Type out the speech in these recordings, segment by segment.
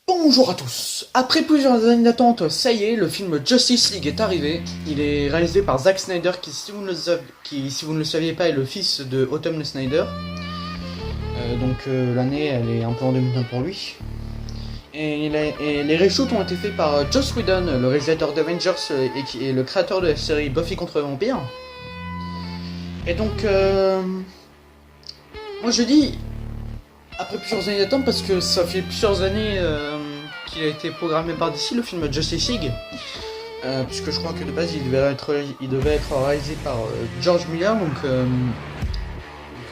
Bonjour à tous. Après plusieurs années d'attente, ça y est, le film Justice League est arrivé. Il est réalisé par Zack Snyder, qui, si vous ne le saviez pas, est le fils de Autumn Snyder. L'année, elle est un peu en 2020 pour lui. Et les reshoots ont été faits par Joss Whedon, le réalisateur d'Avengers et qui est le créateur de la série Buffy contre les vampires. Et donc, moi je dis, après plusieurs années d'attente, parce que ça fait plusieurs années qu'il a été programmé par DC, le film Justice League, puisque je crois que de base il devait être réalisé par George Miller,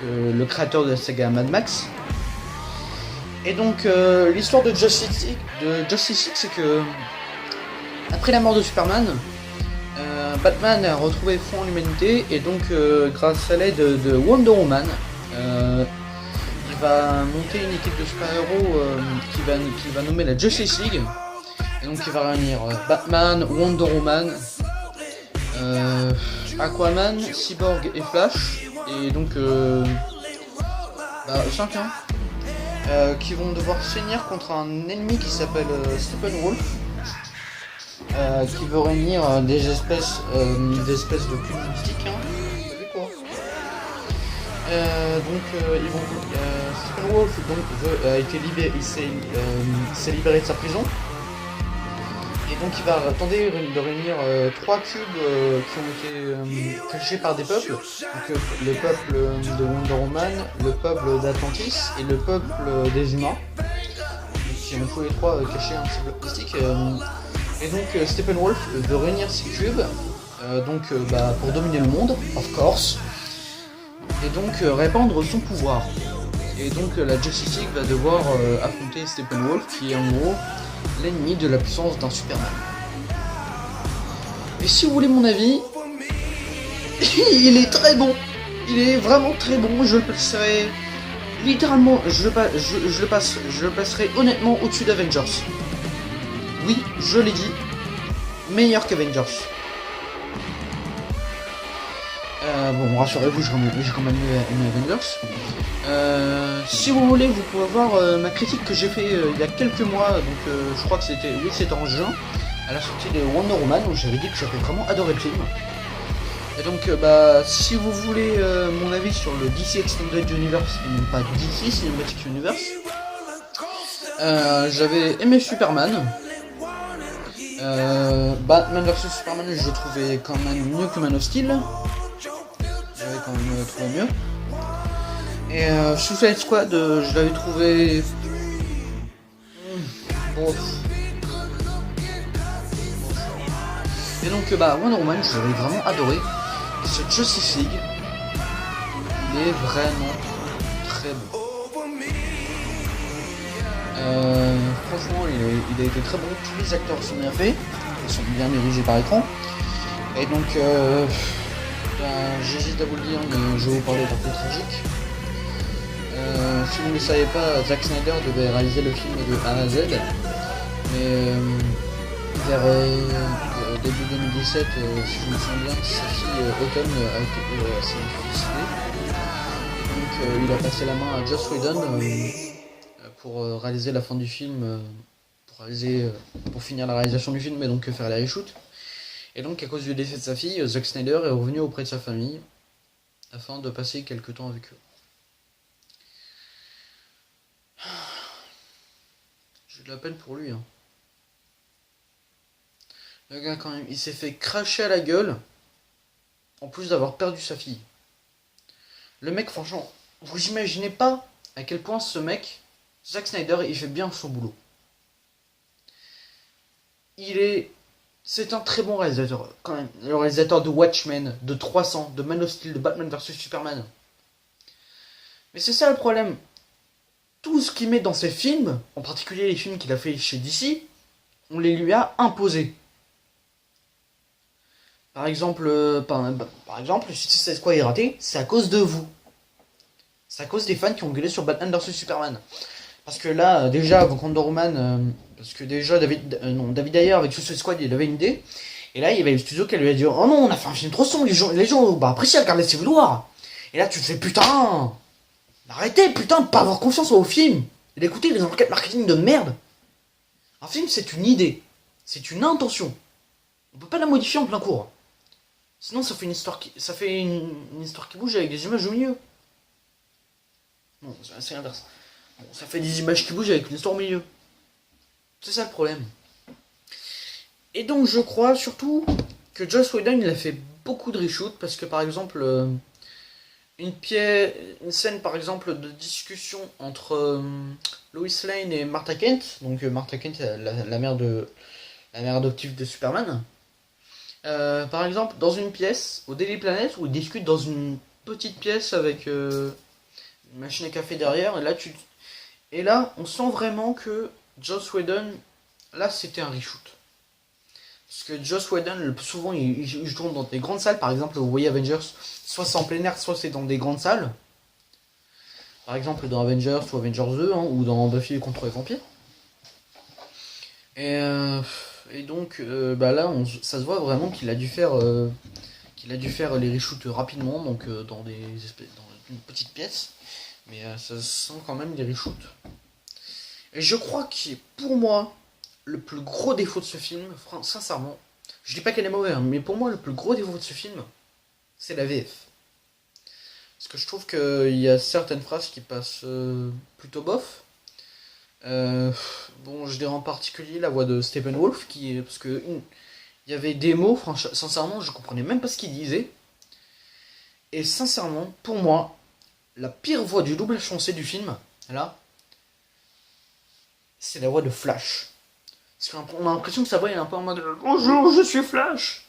le créateur de la saga Mad Max. Et donc l'histoire de Justice League, c'est que après la mort de Superman, Batman a retrouvé foi en l'humanité, et donc grâce à l'aide de Wonder Woman, il va monter une équipe de super-héros qu'il va nommer la Justice League. Et donc il va réunir Batman, Wonder Woman, Aquaman, Cyborg et Flash. Et donc 5 qui vont devoir s'unir contre un ennemi qui s'appelle Steppenwolf, qui veut réunir des espèces de cubes mystiques. Steppenwolf s'est libéré de sa prison, et donc il va tenter de réunir 3 cubes qui ont été cachés par des peuples, donc le peuple de Wonder Woman, le peuple d'Atlantis et le peuple des humains, qui ont tous les 3 caché un petit peu mystique. Et donc Steppenwolf veut réunir ces cubes pour dominer le monde, of course, et donc répandre son pouvoir. Et donc la Justice League va devoir affronter Steppenwolf, qui est en gros l'ennemi de la puissance d'un Superman. Et si vous voulez mon avis, il est très bon. Il est vraiment très bon. Je le passerai littéralement, je le passerai honnêtement au-dessus d'Avengers. Oui, je l'ai dit, meilleur qu'Avengers. Rassurez-vous, j'ai quand même aimé Avengers. Si vous voulez, vous pouvez voir ma critique que j'ai fait il y a quelques mois, je crois que c'était en juin, à la sortie de Wonder Woman, où j'avais dit que j'avais vraiment adoré le film. Et donc, si vous voulez mon avis sur le DC Extended Universe, et non pas DC Cinematic Universe, j'avais aimé Superman. Batman vs Superman, je trouvais quand même mieux que Man of Steel. J'avais quand même trouvé mieux. Et Suicide Squad, je l'avais trouvé Et donc Wonder Woman, je l'avais vraiment adoré. Et ce Justice League, il est vraiment très bon. Franchement, il a été très bon. Tous les acteurs sont bien faits, ils sont bien dirigés par écran. Et donc j'hésite à vous le dire, mais je vais vous parler d'un peu tragique. Si vous ne le savez pas, Zack Snyder devait réaliser le film de A à Z, mais vers début 2017, si je me souviens bien, sa fille Autumn s'est suicidée. Donc il a passé la main à Joss Whedon pour réaliser la fin du film, pour finir la réalisation du film et donc faire les reshoots. Et donc à cause du décès de sa fille, Zack Snyder est revenu auprès de sa famille afin de passer quelques temps avec eux. J'ai de la peine pour lui. Le gars quand même, il s'est fait cracher à la gueule, en plus d'avoir perdu sa fille. Le mec, franchement, vous imaginez pas à quel point ce mec, Zack Snyder, il fait bien son boulot. C'est un très bon réalisateur, quand même. Le réalisateur de Watchmen, de 300, de Man of Steel, de Batman vs Superman. Mais c'est ça le problème. Tout ce qu'il met dans ses films, en particulier les films qu'il a fait chez DC, on les lui a imposés. Par exemple, si tu sais quoi est raté, c'est à cause de vous. C'est à cause des fans qui ont gueulé sur Batman vs Superman. Parce que là, déjà, avec Wonder Woman, parce que déjà, David Ayer, avec Suicide Squad, il avait une idée. Et là, il y avait le studio qui lui a dit, oh non, on a fait un film trop sombre, les gens apprécient regarder Civil War. Et là, tu te fais, putain, arrêtez, putain, de pas avoir confiance au film. Et d'écouter les enquêtes marketing de merde. Un film, c'est une idée. C'est une intention. On peut pas la modifier en plein cours. Sinon, ça fait une histoire qui bouge avec des images au milieu. Non, c'est l'inverse. Bon, ça fait des images qui bougent avec une histoire au milieu. C'est ça le problème. Et donc, je crois surtout que Joss Whedon, il a fait beaucoup de reshoots parce que, par exemple, une scène, par exemple, de discussion entre Lois Lane et Martha Kent, donc Martha Kent, la mère adoptive de Superman. Par exemple, dans une pièce, au Daily Planet, où ils discutent dans une petite pièce avec une machine à café derrière, et là, on sent vraiment que Joss Whedon, là, c'était un reshoot. Parce que Joss Whedon, souvent, il tourne dans des grandes salles. Par exemple, vous voyez Avengers, soit c'est en plein air, soit c'est dans des grandes salles. Par exemple, dans Avengers ou Avengers 2, hein, ou dans Buffy contre les vampires. Et donc, bah là, ça se voit vraiment qu'il a dû faire les reshoots rapidement, donc dans une petite pièce. Mais ça se sent quand même des reshoots. Et je crois que pour moi, le plus gros défaut de ce film, sincèrement, je dis pas qu'elle est mauvaise, hein, mais pour moi, le plus gros défaut de ce film, c'est la VF. Parce que je trouve qu'il y a certaines phrases qui passent plutôt bof. Bon, je dirais en particulier la voix de Steppenwolf, parce que il y avait des mots, sincèrement, je comprenais même pas ce qu'il disait. Et sincèrement, pour moi, la pire voix du doublage français du film, là, c'est la voix de Flash. Parce qu'on a l'impression que sa voix est un peu en mode bonjour, je suis Flash.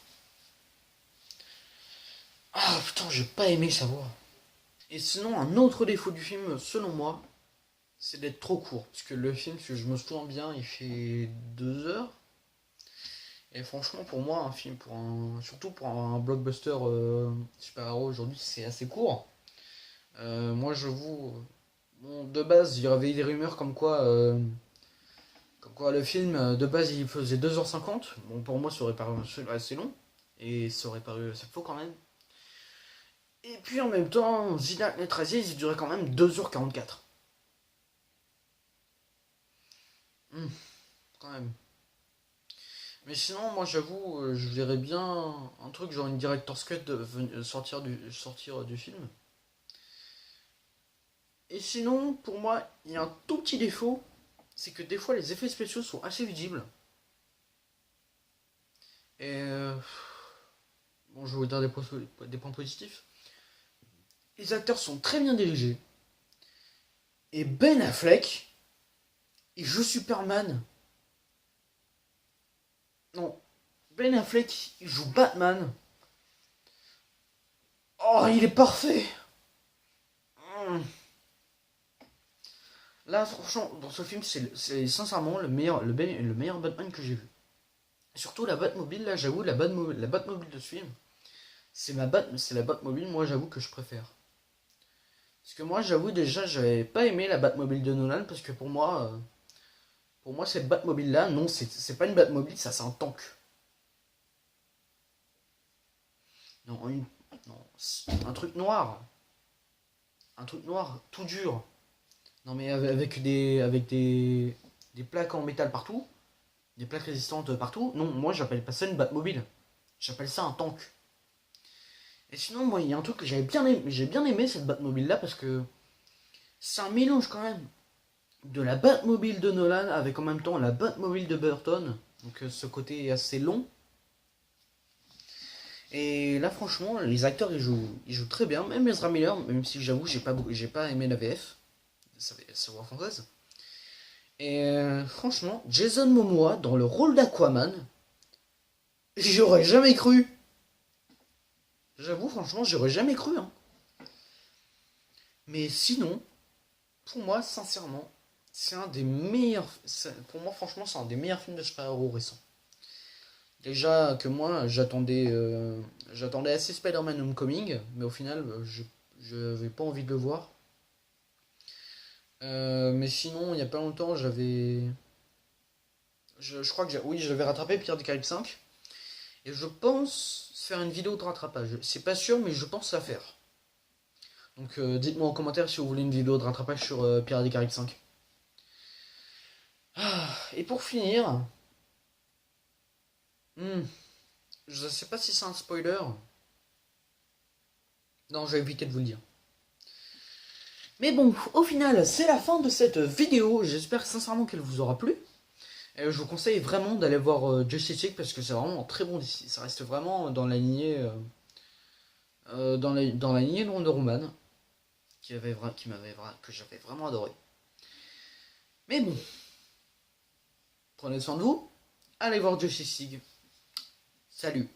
Ah putain, j'ai pas aimé sa voix. Et sinon, un autre défaut du film, selon moi, c'est d'être trop court. Parce que le film, si je me souviens bien, il fait 2 heures. Et franchement, pour moi, un film, surtout pour un blockbuster super-héros aujourd'hui, c'est assez court. Moi, je vous. Bon, de base, il y avait des rumeurs comme quoi le film, de base, il faisait 2h50. Bon, pour moi, ça aurait paru assez long. Et ça aurait paru assez faux quand même. Et puis en même temps, Zidane et Aziz, il durait quand même 2h44. Quand même. Mais sinon, moi j'avoue, je verrais bien un truc genre une director's cut sortir du film. Et sinon, pour moi, il y a un tout petit défaut, c'est que des fois les effets spéciaux sont assez visibles. Et bon, je vais vous dire des points positifs. Les acteurs sont très bien dirigés. Et Ben Affleck, il joue Superman. Non, Ben Affleck, il joue Batman. Oh, il est parfait. Mmh. Là, franchement, dans ce film, c'est sincèrement le meilleur Batman que j'ai vu. Surtout la Batmobile, là, j'avoue, la Batmobile de ce film, c'est la Batmobile, moi, j'avoue que je préfère. Parce que moi, j'avoue, déjà, j'avais pas aimé la Batmobile de Nolan, parce que pour moi cette Batmobile-là, non, c'est pas une Batmobile, ça, c'est un tank. Non, non, un truc noir. Un truc noir, tout dur. Non, mais avec des plaques en métal partout, des plaques résistantes partout. Non, moi j'appelle pas ça une Batmobile. J'appelle ça un tank. Et sinon, moi, il y a un truc que j'ai bien aimé cette Batmobile là parce que c'est un mélange quand même de la Batmobile de Nolan avec en même temps la Batmobile de Burton. Donc ce côté assez long. Et là, franchement, les acteurs ils jouent très bien. Même Ezra Miller, même si j'avoue, j'ai pas aimé la VF, sa voix française. Et franchement, Jason Momoa dans le rôle d'Aquaman, j'aurais jamais cru. J'avoue, franchement, j'aurais jamais cru. Hein. Mais sinon, pour moi, sincèrement, c'est un des meilleurs. Pour moi, franchement, c'est un des meilleurs films de super-héros récents. Déjà que moi, j'attendais assez Spider-Man Homecoming, mais au final, je n'avais pas envie de le voir. Mais sinon, il n'y a pas longtemps, je crois que oui, j'avais rattrapé Pierre des Caraïbes 5. Et je pense faire une vidéo de rattrapage. C'est pas sûr, mais je pense la faire. Donc dites-moi en commentaire si vous voulez une vidéo de rattrapage sur Pierre des Caraïbes 5. Ah, Et pour finir, je sais pas si c'est un spoiler. Non, je vais éviter de vous le dire. Mais bon, au final, c'est la fin de cette vidéo. J'espère sincèrement qu'elle vous aura plu. Et je vous conseille vraiment d'aller voir Justice League parce que c'est vraiment très bon d'ici. Ça reste vraiment dans la lignée, dans la lignée de Wonder Woman, que j'avais vraiment adoré. Mais bon, prenez soin de vous. Allez voir Justice League. Salut.